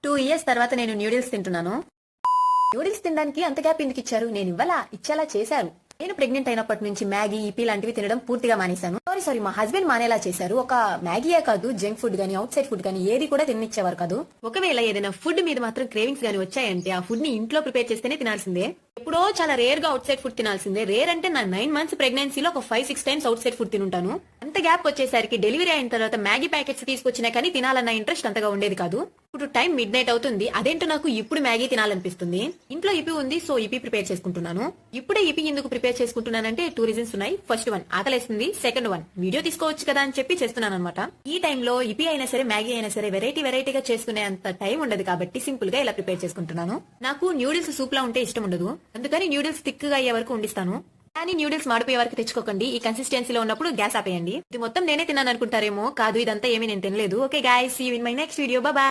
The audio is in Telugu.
2 ఇయర్స్ తర్వాత నేను న్యూడిల్స్ తింటున్నాను. న్యూడిల్స్ తినడానికి అంత గ్యాప్ ఎందుకు ఇచ్చారు? నేను ఇవ్వాలా, ఇచ్చేలా చేశారు. నేను ప్రెగ్నెంట్ అయినప్పటి నుంచి మ్యాగీ, ఈపీ లాంటివి తినడం పూర్తిగా మానేశాను. సారీ మా హస్బెండ్ మానేలా చేశారు. ఒక మ్యాగీయే కాదు, జంక్ ఫుడ్ గానీ, అవుట్ సైడ్ ఫుడ్ గానీ ఏది కూడా తినిచ్చేవారు కాదు. ఒకవేళ ఏదైనా ఫుడ్ మీద మాత్రం క్రేవింగ్స్ గానీ వచ్చాయంటే ఆ ఫుడ్ ని ఇంట్లో ప్రిపేర్ చేస్తేనే తినాల్సిందే. ఎప్పుడో చాలా రేర్ గా అవుట్ సైడ్ ఫుడ్ తినాల్సిందే. రేర్ అంటే నా 9 మంత్స్ ప్రెగ్నెన్సీలో ఒక 5-6 టైమ్స్ అవుట్ సైడ్ ఫుడ్ తినుంటాను. అంత గ్యాప్ వచ్చేసరికి డెలివరీ అయిన తర్వాత మ్యాగీ ప్యాకెట్స్ తీసుకొచ్చినా కానీ తినాలన్న ఇంట్రెస్ట్ అంతగా ఉండేది కాదు. ఇప్పుడు టైం మిడ్ నైట్ అవుతుంది. అదేంటో నాకు ఇప్పుడు మ్యాగీ తినాలనిపిస్తుంది. ఇంట్లో ఇపి ఉంది, సో ఇపి ప్రిపేర్ చేసుకుంటున్నాను. ఇప్పుడే ఇపి ఎందుకు ప్రిపేర్ చేసుకుంటున్నానంటే 2 రీజన్స్ ఉన్నాయి. ఫస్ట్ వన్ ఆకలేస్తుంది, సెకండ్ వన్ వీడియో తీసుకోవచ్చు కదా అని చెప్పి చేస్తున్నాను అనమాట. ఈ టైంలో ఇపి అయినా సరే మ్యాగీ అయినా సరే వెరైటీగా చేసుకునే అంత టైం ఉండదు కాబట్టి సింపుల్ గా ఇలా ప్రిపేర్ చేసుకుంటున్నాను. నాకు న్యూడిల్స్ సూప్ లా ఉంటే ఇష్టం ఉండదు, అందుకని న్యూడిల్స్ థిక్ గా అయ్యే వరకు ఉండిస్తాను. కానీ న్యూడిల్స్ మాడిపోయే వరకు తెచ్చుకోకండి. ఈ కన్సిస్టెన్సీలో ఉన్నప్పుడు గ్యాస్ ఆపేయండి. ఇది మొత్తం నేనే తిన్నాను అనుకుంటారేమో, కాదు ఇదంతా ఏమీ నేను తినలేదు. Okay guys, see you in my next video. Bye by.